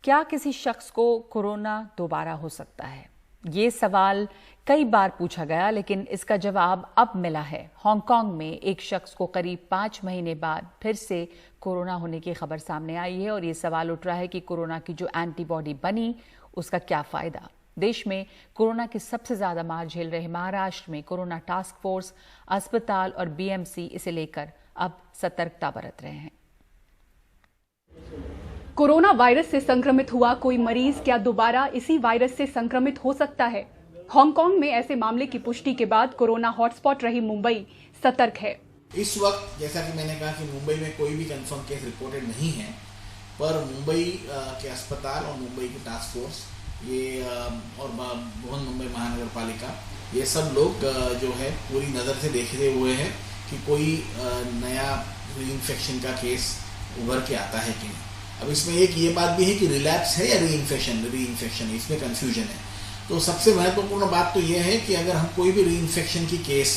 क्या किसी शख्स को कोरोना दोबारा हो सकता है? ये सवाल कई बार पूछा गया, लेकिन इसका जवाब अब मिला है। हांगकांग में एक शख्स को करीब 5 महीने बाद फिर से कोरोना होने की खबर सामने आई है और ये सवाल उठ रहा है कि कोरोना की जो एंटीबॉडी बनी उसका क्या फायदा। देश में कोरोना की सबसे ज्यादा मार झेल रहे महाराष्ट्र में कोरोना टास्क फोर्स, अस्पताल और बीएमसी इसे लेकर अब सतर्कता बरत रहे हैं। कोरोना वायरस से संक्रमित हुआ कोई मरीज क्या दोबारा इसी वायरस से संक्रमित हो सकता है? हांगकांग में ऐसे मामले की पुष्टि के बाद कोरोना हॉटस्पॉट रही मुंबई सतर्क है। इस वक्त जैसा कि मैंने कहा कि मुंबई में कोई भी कंफर्म केस रिपोर्टेड नहीं है, पर मुंबई के अस्पताल और मुंबई की टास्क फोर्स ये और बृहन मुंबई महानगर पालिका ये सब लोग जो है पूरी नज़र से देखते हुए हैं कि कोई नया रीइंफेक्शन का केस उभर के आता है कि नहीं। अब इसमें एक ये बात भी है कि रिलैप्स है या रीइंफेक्शन इसमें कंफ्यूजन है। तो सबसे महत्वपूर्ण बात तो ये है कि अगर हम कोई भी रीइंफेक्शन की केस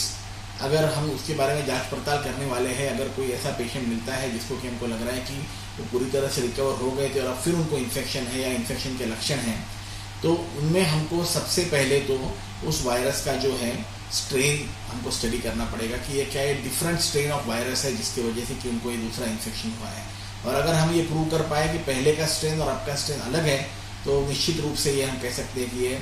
अगर हम उसके बारे में जांच पड़ताल करने वाले हैं, अगर कोई ऐसा पेशेंट मिलता है जिसको कि हमको लग रहा है कि वो पूरी तरह से रिकवर हो गए थे और अब फिर उनको इन्फेक्शन है या इन्फेक्शन के लक्षण हैं, तो उनमें हमको सबसे पहले तो उस वायरस का जो है स्ट्रेन हमको स्टडी करना पड़ेगा कि ये क्या ये डिफरेंट स्ट्रेन ऑफ वायरस है जिसकी वजह से कि उनको ये दूसरा इन्फेक्शन हुआ है। और अगर हम ये प्रूव कर पाए कि पहले का स्ट्रेन और अब का स्ट्रेन अलग है, तो निश्चित रूप से ये हम कह सकते हैं कि ये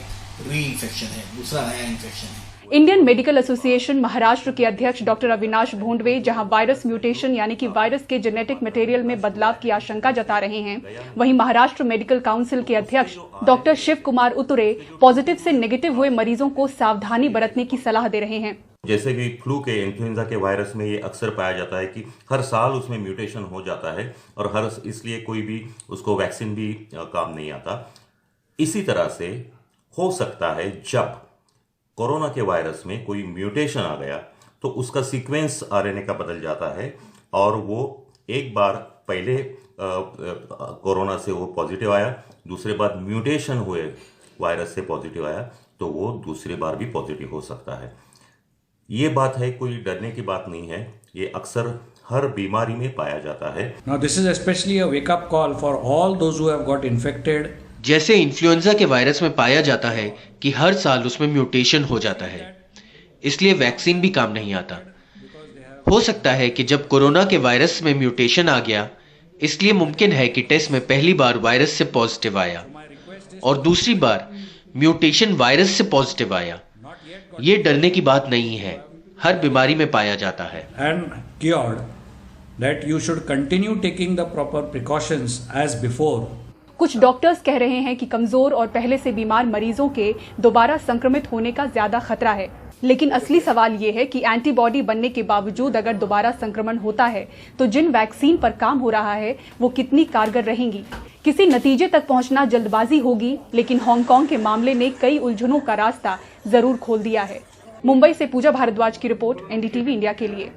री-इन्फेक्शन है, दूसरा नया इन्फेक्शन है। इंडियन मेडिकल एसोसिएशन महाराष्ट्र के अध्यक्ष डॉक्टर अविनाश भोंडवे जहां वायरस म्यूटेशन यानी कि वायरस के जेनेटिक मटेरियल में बदलाव की आशंका जता रहे हैं, वहीं महाराष्ट्र मेडिकल काउंसिल के अध्यक्ष डॉक्टर शिव कुमार उतरे पॉजिटिव से नेगेटिव हुए मरीजों को सावधानी बरतने की सलाह दे रहे हैं। जैसे कि फ्लू के इन्फ्लुएंजा के वायरस में ये अक्सर पाया जाता है कि हर साल उसमें म्यूटेशन हो जाता है और इसलिए कोई भी उसको वैक्सीन भी काम नहीं आता। इसी तरह से हो सकता है जब कोरोना के वायरस में कोई म्यूटेशन आ गया तो उसका सीक्वेंस आरएनए का बदल जाता है और वो एक बार पहले कोरोना से वो पॉजिटिव आया, दूसरे बार म्यूटेशन हुए वायरस से पॉजिटिव आया तो वो दूसरी बार भी पॉजिटिव हो सकता है। ये बात है, कोई डरने की बात नहीं है, ये अक्सर हर बीमारी में पाया जाता है। Now this is especially a wake up call for all those who have got infected. जैसे इन्फ्लुएंजा के वायरस में पाया जाता है कि हर साल उसमें म्यूटेशन हो जाता है, इसलिए वैक्सीन भी काम नहीं आता। हो सकता है कि जब कोरोना के वायरस में म्यूटेशन आ गया, इसलिए मुमकिन है कि टेस्ट में पहली बार वायरस से पॉजिटिव आया और दूसरी बार म्यूटेशन वायरस से पॉजिटिव आया। ये डरने की बात नहीं है, हर बीमारी में पाया जाता है। And cured, that you should continue taking the proper precautions as before. कुछ डॉक्टर्स कह रहे हैं कि कमजोर और पहले से बीमार मरीजों के दोबारा संक्रमित होने का ज्यादा खतरा है, लेकिन असली सवाल ये है कि एंटीबॉडी बनने के बावजूद अगर दोबारा संक्रमण होता है तो जिन वैक्सीन पर काम हो रहा है वो कितनी कारगर रहेंगी। किसी नतीजे तक पहुंचना जल्दबाजी होगी, लेकिन हांगकांग के मामले ने कई उलझनों का रास्ता जरूर खोल दिया है। मुंबई से पूजा भारद्वाज की रिपोर्ट, एनडीटीवी इंडिया के लिए।